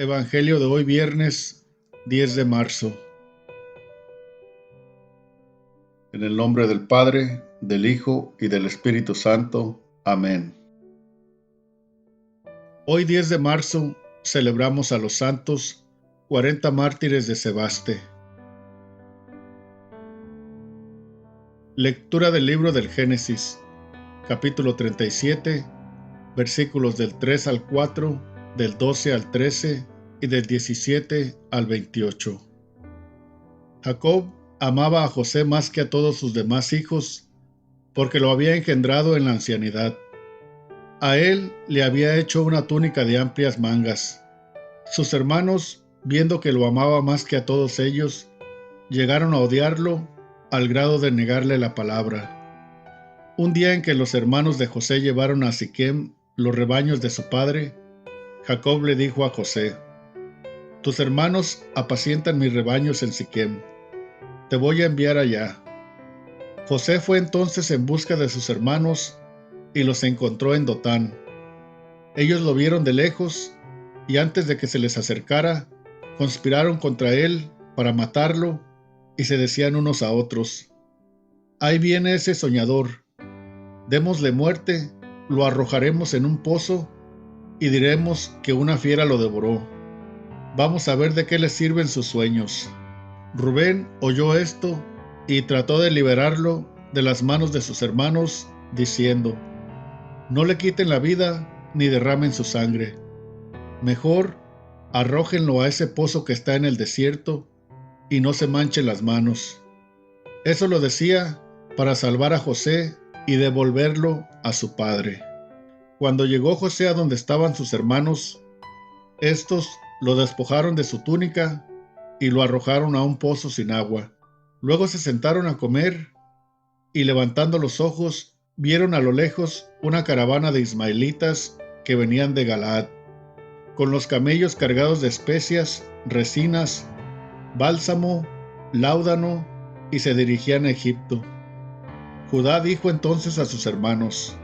Evangelio de hoy viernes 10 de marzo. En el nombre del Padre, del Hijo y del Espíritu Santo. Amén. Hoy 10 de marzo celebramos a los santos 40 mártires de Sebaste. Lectura del libro del Génesis, capítulo 37, versículos del 3 al 4, del 12 al 13 y del 17 al 28. Jacob amaba a José más que a todos sus demás hijos, porque lo había engendrado en la ancianidad. A él le había hecho una túnica de amplias mangas. Sus hermanos, viendo que lo amaba más que a todos ellos, llegaron a odiarlo al grado de negarle la palabra. Un día en que los hermanos de José llevaron a Siquem los rebaños de su padre, Jacob le dijo a José: «Tus hermanos apacientan mis rebaños en Siquem. Te voy a enviar allá». José fue entonces en busca de sus hermanos y los encontró en Dotán. Ellos lo vieron de lejos y antes de que se les acercara, conspiraron contra él para matarlo y se decían unos a otros: «Ahí viene ese soñador. Démosle muerte, lo arrojaremos en un pozo y diremos que una fiera lo devoró. Vamos a ver de qué le sirven sus sueños». Rubén oyó esto y trató de liberarlo de las manos de sus hermanos, diciendo: «No le quiten la vida ni derramen su sangre. Mejor arrójenlo a ese pozo que está en el desierto y no se manchen las manos». Eso lo decía para salvar a José y devolverlo a su padre. Cuando llegó José a donde estaban sus hermanos, estos lo despojaron de su túnica y lo arrojaron a un pozo sin agua. Luego se sentaron a comer y, levantando los ojos, vieron a lo lejos una caravana de ismaelitas que venían de Galaad, con los camellos cargados de especias, resinas, bálsamo, láudano, y se dirigían a Egipto. Judá dijo entonces a sus hermanos: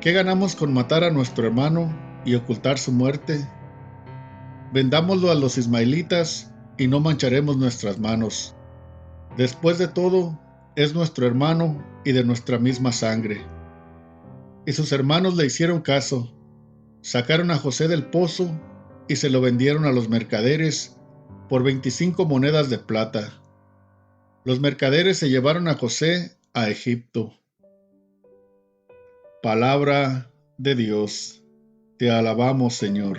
«¿Qué ganamos con matar a nuestro hermano y ocultar su muerte? Vendámoslo a los ismaelitas y no mancharemos nuestras manos. Después de todo, es nuestro hermano y de nuestra misma sangre». Y sus hermanos le hicieron caso. Sacaron a José del pozo y se lo vendieron a los mercaderes por 25 monedas de plata. Los mercaderes se llevaron a José a Egipto. Palabra de Dios. Te alabamos, Señor.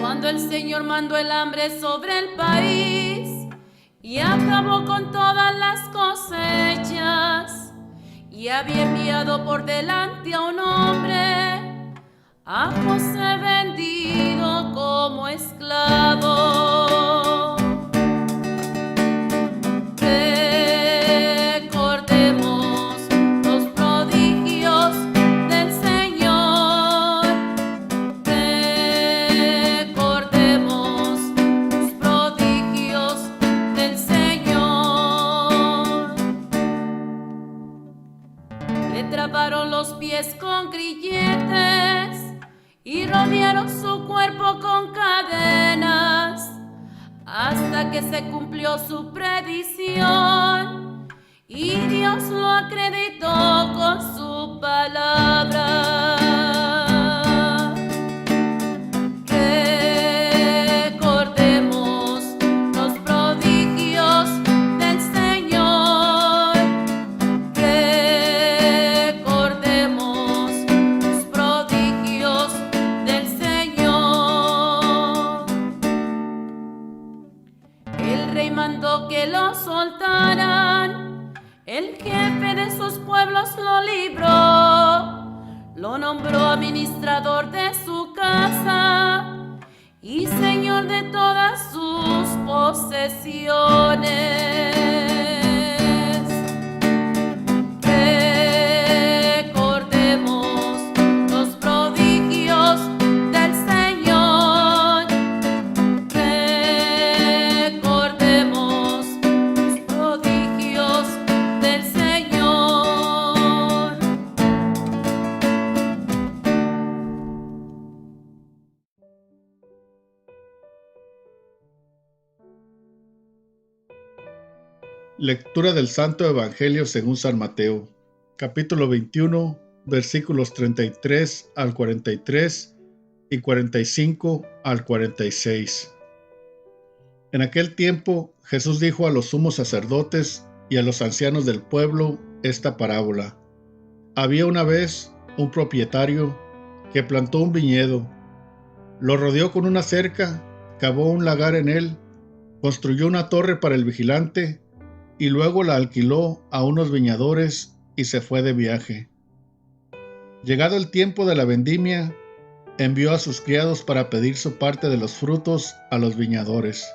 Cuando el Señor mandó el hambre sobre el país y acabó con todas las cosechas, y había enviado por delante a un hombre, a José vendido como esclavo. Atraparon los pies con grilletes y rodearon su cuerpo con cadenas, hasta que se cumplió su predicción y Dios lo acreditó con su palabra. Mandó que lo soltaran, el jefe de sus pueblos lo libró, lo nombró administrador de su casa de todas sus posesiones. Lectura del Santo Evangelio según San Mateo, capítulo 21, versículos 33 al 43 y 45 al 46. En aquel tiempo Jesús dijo a los sumos sacerdotes y a los ancianos del pueblo esta parábola. Había una vez un propietario que plantó un viñedo, lo rodeó con una cerca, cavó un lagar en él, construyó una torre para el vigilante y luego la alquiló a unos viñadores y se fue de viaje. Llegado el tiempo de la vendimia, envió a sus criados para pedir su parte de los frutos a los viñadores.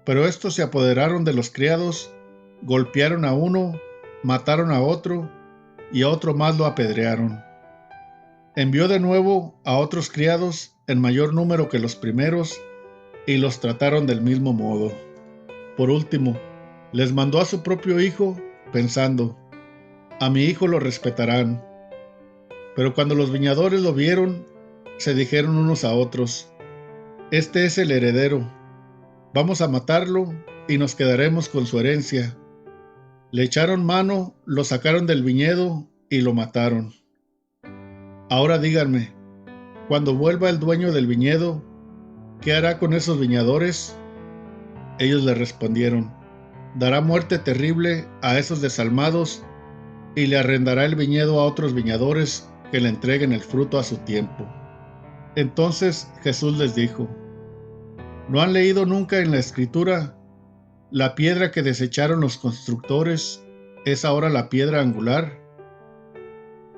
Pero estos se apoderaron de los criados, golpearon a uno, mataron a otro y a otro más lo apedrearon. Envió de nuevo a otros criados en mayor número que los primeros y los trataron del mismo modo. Por último, les mandó a su propio hijo, pensando, a mi hijo lo respetarán. Pero cuando los viñadores lo vieron, se dijeron unos a otros, este es el heredero, vamos a matarlo y nos quedaremos con su herencia. Le echaron mano, lo sacaron del viñedo y lo mataron. Ahora díganme, cuando vuelva el dueño del viñedo, ¿qué hará con esos viñadores? Ellos le respondieron, dará muerte terrible a esos desalmados y le arrendará el viñedo a otros viñadores que le entreguen el fruto a su tiempo. Entonces Jesús les dijo, ¿no han leído nunca en la Escritura? La piedra que desecharon los constructores es ahora la piedra angular.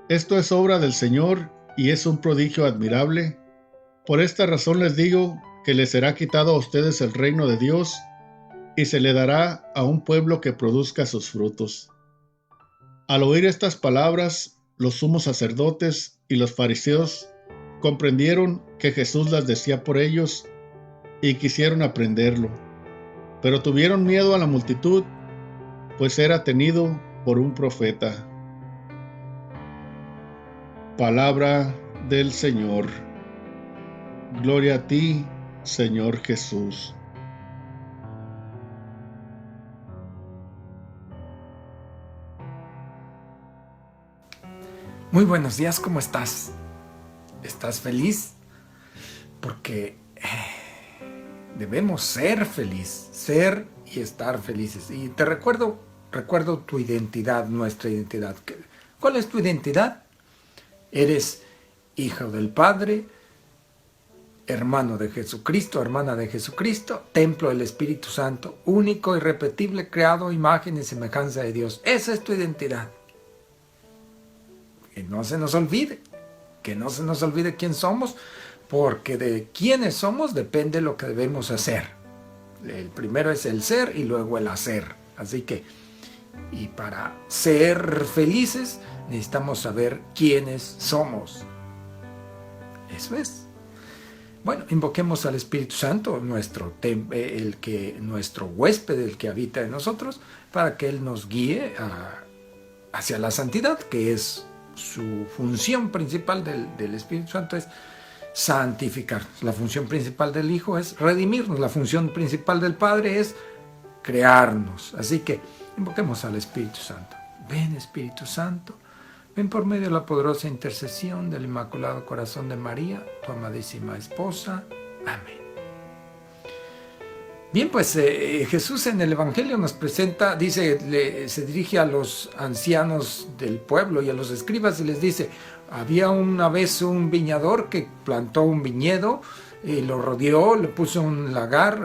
Esto es obra del Señor y es un prodigio admirable. Por esta razón les digo que les será quitado a ustedes el reino de Dios y se le dará a un pueblo que produzca sus frutos. Al oír estas palabras, los sumos sacerdotes y los fariseos comprendieron que Jesús las decía por ellos y quisieron aprenderlo, pero tuvieron miedo a la multitud, pues era tenido por un profeta. Palabra del Señor. Gloria a ti, Señor Jesús. Muy buenos días, ¿cómo estás? ¿Estás feliz? Porque debemos ser felices, ser y estar felices. Y te recuerdo tu identidad, nuestra identidad. ¿Cuál es tu identidad? Eres hijo del Padre, hermano de Jesucristo, hermana de Jesucristo, templo del Espíritu Santo, único, irrepetible, creado, imagen y semejanza de Dios. Esa es tu identidad. Que no se nos olvide quién somos, porque de quiénes somos depende lo que debemos hacer. El primero es el ser y luego el hacer. Así que, y para ser felices necesitamos saber quiénes somos. Eso es. Bueno, invoquemos al Espíritu Santo, nuestro huésped, el que habita en nosotros, para que Él nos guíe hacia la santidad, que es su función principal del Espíritu Santo, es santificarnos. La función principal del Hijo es redimirnos. La función principal del Padre es crearnos. Así que invoquemos al Espíritu Santo. Ven, Espíritu Santo, ven por medio de la poderosa intercesión del Inmaculado Corazón de María, tu amadísima esposa. Amén. Bien, pues Jesús en el Evangelio nos presenta, se dirige a los ancianos del pueblo y a los escribas y les dice, había una vez un viñador que plantó un viñedo y lo rodeó, le puso un lagar,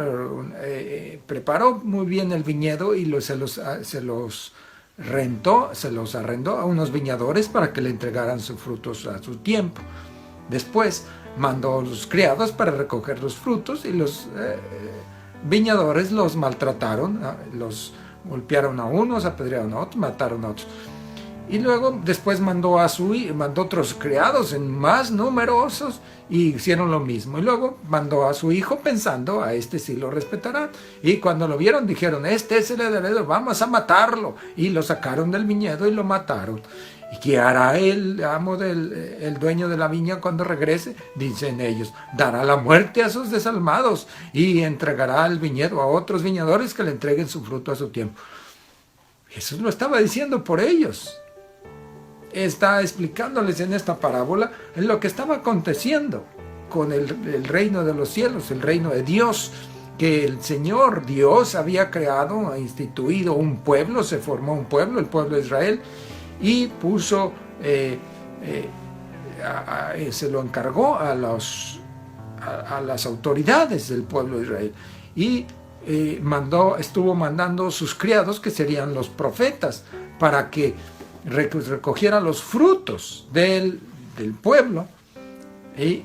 preparó muy bien el viñedo y se los arrendó a unos viñadores para que le entregaran sus frutos a su tiempo. Después mandó a los criados para recoger los frutos y los viñadores los maltrataron, los golpearon a unos, apedrearon a otros, mataron a otros. Y luego después mandó otros criados en más numerosos y hicieron lo mismo. Y luego mandó a su hijo pensando, a este sí lo respetarán. Y cuando lo vieron dijeron, este es el heredero, vamos a matarlo. Y lo sacaron del viñedo y lo mataron. ¿Y qué hará el amo el dueño de la viña cuando regrese? Dicen ellos, dará la muerte a sus desalmados y entregará el viñedo a otros viñadores que le entreguen su fruto a su tiempo. Jesús lo estaba diciendo por ellos. Está explicándoles en esta parábola lo que estaba aconteciendo con el reino de los cielos, el reino de Dios, que el Señor Dios había creado, ha instituido un pueblo, se formó un pueblo, el pueblo de Israel, y puso, se lo encargó a las autoridades del pueblo de Israel, y estuvo mandando sus criados, que serían los profetas, para que recogieran los frutos del pueblo. ¿Y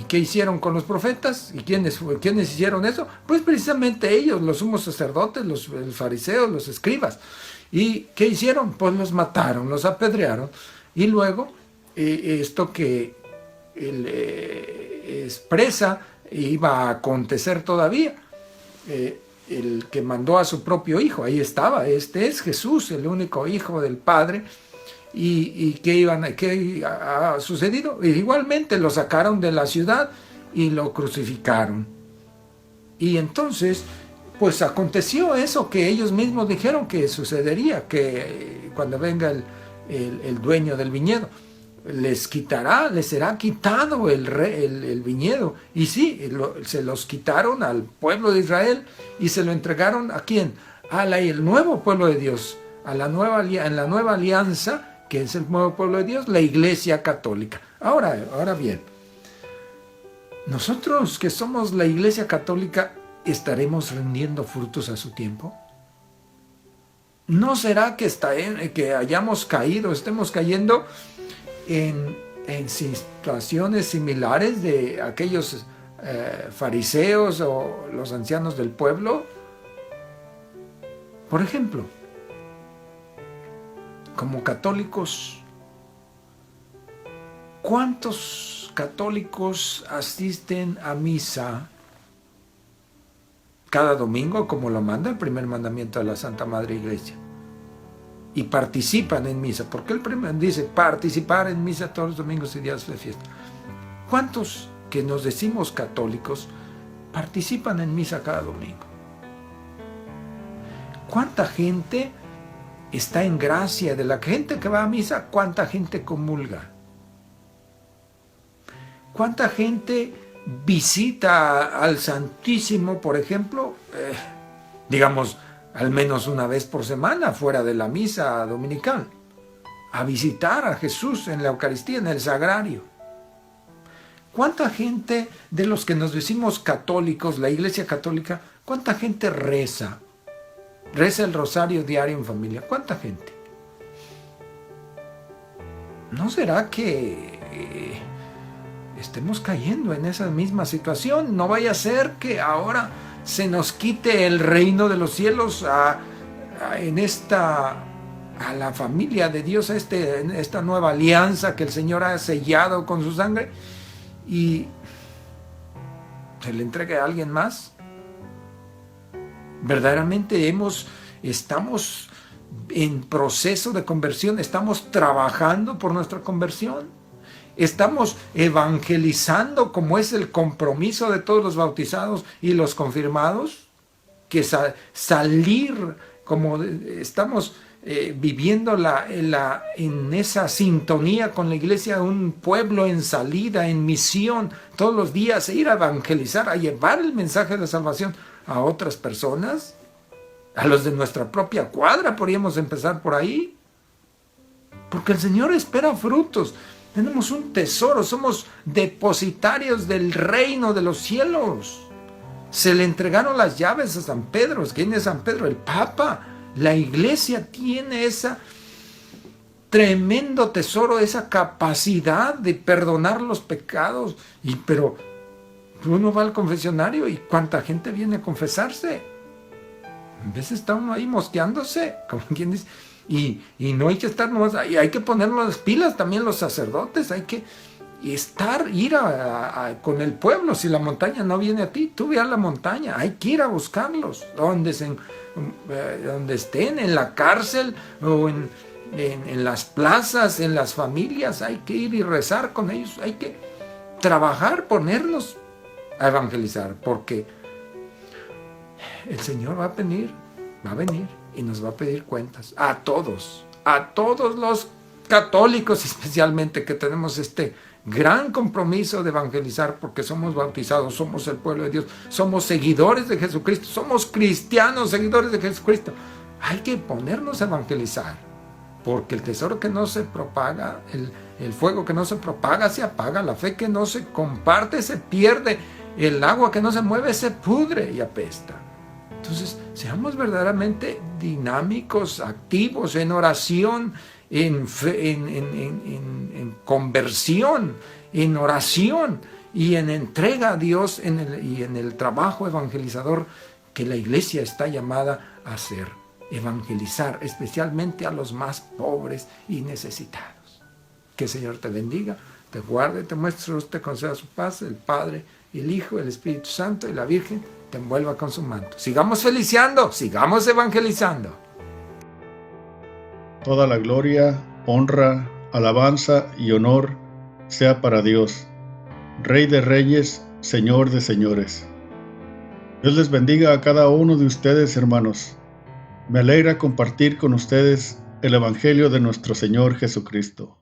qué hicieron con los profetas? ¿Y quiénes hicieron eso? Pues precisamente ellos, los sumos sacerdotes, los fariseos, los escribas. ¿Y qué hicieron? Pues los mataron, los apedrearon. Y luego, esto que expresa iba a acontecer todavía. El que mandó a su propio hijo, ahí estaba, este es Jesús, el único hijo del Padre. ¿Y qué ha sucedido? Igualmente lo sacaron de la ciudad y lo crucificaron. Y entonces, pues aconteció eso que ellos mismos dijeron que sucedería, que cuando venga el dueño del viñedo, les será quitado el viñedo. Y sí, se los quitaron al pueblo de Israel y se lo entregaron ¿a quién? El nuevo pueblo de Dios, en la nueva alianza, que es el nuevo pueblo de Dios, la Iglesia Católica. Ahora bien, nosotros que somos la Iglesia Católica, ¿estaremos rindiendo frutos a su tiempo? ¿No será que estemos cayendo en situaciones similares de aquellos fariseos o los ancianos del pueblo? Por ejemplo, como católicos, ¿cuántos católicos asisten a misa cada domingo, como lo manda el primer mandamiento de la Santa Madre Iglesia? Y participan en misa, porque el primer dice participar en misa todos los domingos y días de fiesta. ¿Cuántos que nos decimos católicos participan en misa cada domingo? ¿Cuánta gente está en gracia de la gente que va a misa? ¿Cuánta gente comulga? ¿Cuánta gente visita al Santísimo, por ejemplo, digamos, al menos una vez por semana, fuera de la misa dominical, a visitar a Jesús en la Eucaristía, en el Sagrario? ¿Cuánta gente de los que nos decimos católicos, la Iglesia Católica, cuánta gente reza el rosario diario en familia? ¿Cuánta gente? ¿No será que estemos cayendo en esa misma situación? No vaya a ser que ahora se nos quite el reino de los cielos a la familia de Dios, en esta nueva alianza que el Señor ha sellado con su sangre, y se le entregue a alguien más. Verdaderamente estamos en proceso de conversión, estamos trabajando por nuestra conversión, estamos evangelizando, como es el compromiso de todos los bautizados y los confirmados, que salir, como estamos viviendo en esa sintonía con la Iglesia, un pueblo en salida, en misión, todos los días, ir a evangelizar, a llevar el mensaje de salvación a otras personas, a los de nuestra propia cuadra. Podríamos empezar por ahí, porque el Señor espera frutos. Tenemos un tesoro, somos depositarios del reino de los cielos. Se le entregaron las llaves a San Pedro. ¿Quién es San Pedro? El Papa. La Iglesia tiene esa tremendo tesoro esa capacidad de perdonar los pecados. Pero uno va al confesionario y ¿cuánta gente viene a confesarse? A veces está uno ahí mosqueándose, como quien dice, y no hay que estar nomás, hay que ponernos las pilas también los sacerdotes, hay que ir con el pueblo. Si la montaña no viene a ti, tú ve a la montaña, hay que ir a buscarlos, donde estén, en la cárcel o en las plazas, en las familias, hay que ir y rezar con ellos, hay que trabajar, ponernos a evangelizar, porque el Señor va a venir y nos va a pedir cuentas a todos los católicos especialmente, que tenemos este gran compromiso de evangelizar, porque somos bautizados, somos el pueblo de Dios, somos seguidores de Jesucristo, somos cristianos, seguidores de Jesucristo. Hay que ponernos a evangelizar, porque el tesoro que no se propaga, el fuego que no se propaga, se apaga, la fe que no se comparte, se pierde, el agua que no se mueve, se pudre y apesta. Entonces, seamos verdaderamente dinámicos, activos, en oración, en conversión, en oración y en entrega a Dios y en el trabajo evangelizador que la iglesia está llamada a hacer. Evangelizar especialmente a los más pobres y necesitados. Que el Señor te bendiga, te guarde, te muestre, te conceda su paz, el Padre, el Hijo, el Espíritu Santo y la Virgen te envuelva con su manto. Sigamos feliciando, sigamos evangelizando. Toda la gloria, honra, alabanza y honor sea para Dios, Rey de reyes, Señor de señores. Dios les bendiga a cada uno de ustedes, hermanos. Me alegra compartir con ustedes el Evangelio de nuestro Señor Jesucristo.